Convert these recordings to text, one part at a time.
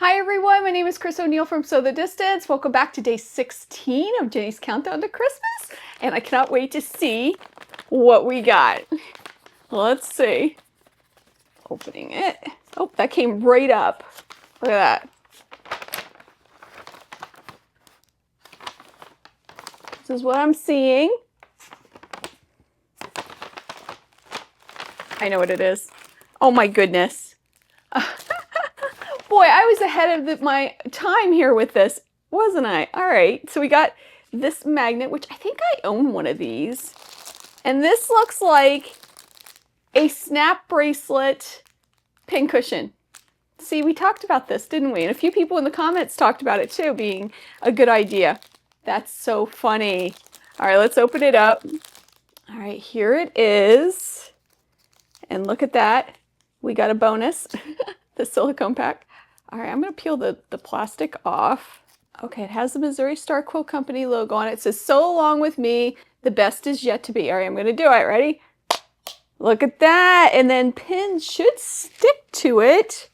Hi everyone, my name is Chris O'Neill from Sew the Distance. Welcome back to day 16 of Jenny's Countdown to Christmas. And I cannot wait to see what we got. Let's see. Opening it. Oh, that came right up. Look at that. This is what I'm seeing. I know what it is. Oh my goodness. Boy, I was ahead of my time here with this, wasn't I? All right, so we got this magnet, which I think I own one of these. And this looks like a snap bracelet pincushion. See, we talked about this, didn't we? And a few people in the comments talked about it too, being a good idea. That's so funny. All right, let's open it up. All right, here it is. And look at that. We got a bonus, the silicone pack. All right, I'm going to peel the plastic off. Okay, it has the Missouri Star Quilt Company logo on it. It says, "So along with me, the best is yet to be." All right, I'm going to do it. Ready? Look at that. And then pins should stick to it,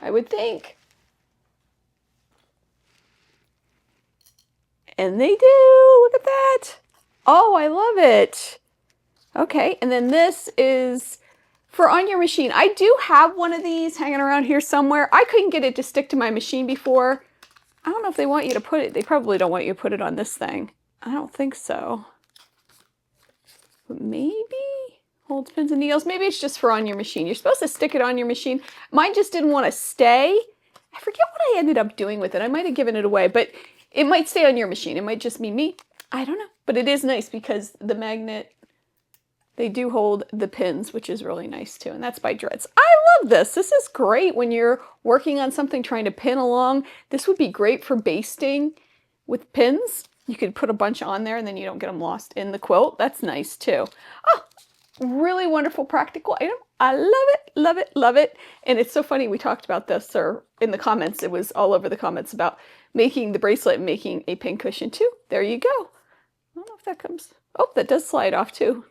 I would think. And they do. Look at that. Oh, I love it. Okay, and then this is for on your machine. I do have one of these hanging around here somewhere. I couldn't get it to stick to my machine before. I don't know if they want you to put it. They probably don't want you to put it on this thing. I don't think so. But maybe holds pins and needles. Maybe it's just for on your machine. You're supposed to stick it on your machine. Mine just didn't want to stay. I forget what I ended up doing with it. I might have given it away, but it might stay on your machine. It might just be me. I don't know. But it is nice because the magnet, they do hold the pins, which is really nice too. And that's by Dreads. I love this. This is great when you're working on something, trying to pin along. This would be great for basting with pins. You could put a bunch on there and then you don't get them lost in the quilt. That's nice too. Oh, really wonderful practical item. I love it, love it, love it. And it's so funny, we talked about this, or in the comments, it was all over the comments about making the bracelet and making a pin cushion too. There you go. I don't know if that comes, oh, that does slide off too.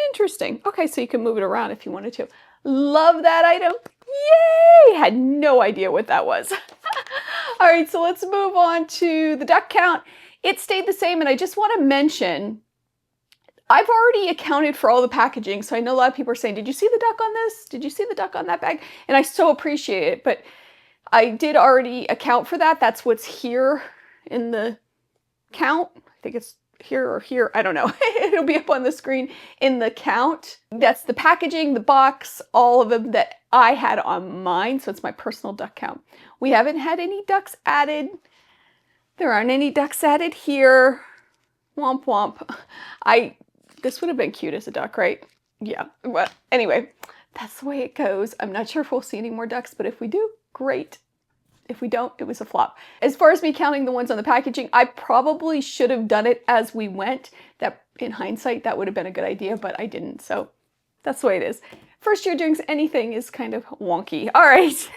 Interesting. Okay, so you can move it around if you wanted to. Love that item. Yay! Had no idea what that was. All right, so let's move on to the duck count. It stayed the same, and I just want to mention, I've already accounted for all the packaging, so I know a lot of people are saying, did you see the duck on this? Did you see the duck on that bag? And I so appreciate it, but I did already account for that. That's what's here in the count. I think it's here or here, I don't know. It'll be up on the screen in the count. That's the packaging, the box, all of them that I had on mine, so it's my personal duck count. We haven't had any ducks added. There aren't any ducks added here. Womp womp. This would have been cute as a duck, right? Yeah, well, anyway, that's the way it goes. I'm not sure if we'll see any more ducks, but if we do, great. If we don't, it was a flop. As far as me counting the ones on the packaging, I probably should have done it as we went. That, in hindsight, that would have been a good idea, but I didn't. So that's the way it is. First year doing anything is kind of wonky. All right,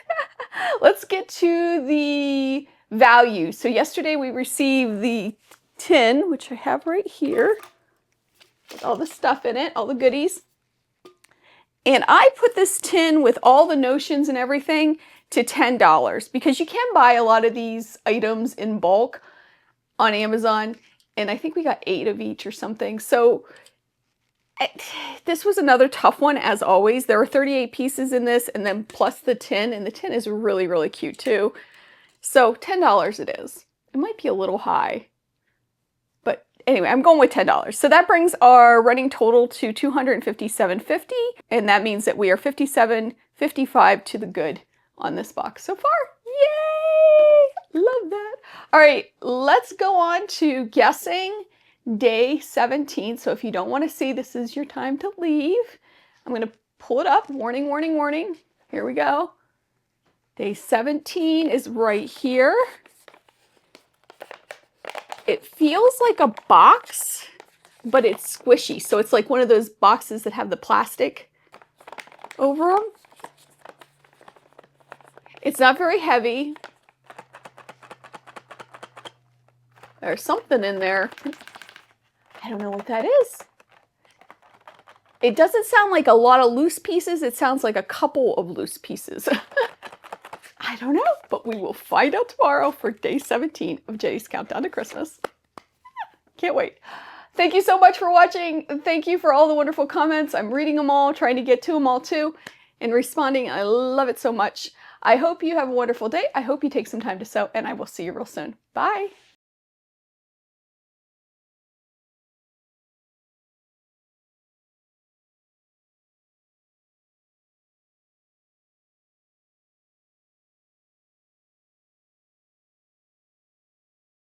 let's get to the value. So yesterday we received the tin, which I have right here, with all the stuff in it, all the goodies. And I put this tin with all the notions and everything to $10 because you can buy a lot of these items in bulk on Amazon. And I think we got 8 of each or something. So this was another tough one as always. There are 38 pieces in this and then plus the tin, and the tin is really, really cute too. So $10 it is. It might be a little high, but anyway, I'm going with $10. So that brings our running total to $257.50. And that means that we are $57.55 to the good on this box so far. Yay! Love that. All right, let's go on to guessing day 17. So if you don't want to see, this is your time to leave. I'm going to pull it up. Warning, warning, warning. Here we go. Day 17 is right here. It feels like a box, but it's squishy. So it's like one of those boxes that have the plastic over them. It's not very heavy. There's something in there. I don't know what that is. It doesn't sound like a lot of loose pieces. It sounds like a couple of loose pieces. I don't know, but we will find out tomorrow for day 17 of Jenny's Countdown to Christmas. Can't wait. Thank you so much for watching. Thank you for all the wonderful comments. I'm reading them all, trying to get to them all too, and responding. I love it so much. I hope you have a wonderful day. I hope you take some time to sew, and I will see you real soon. Bye.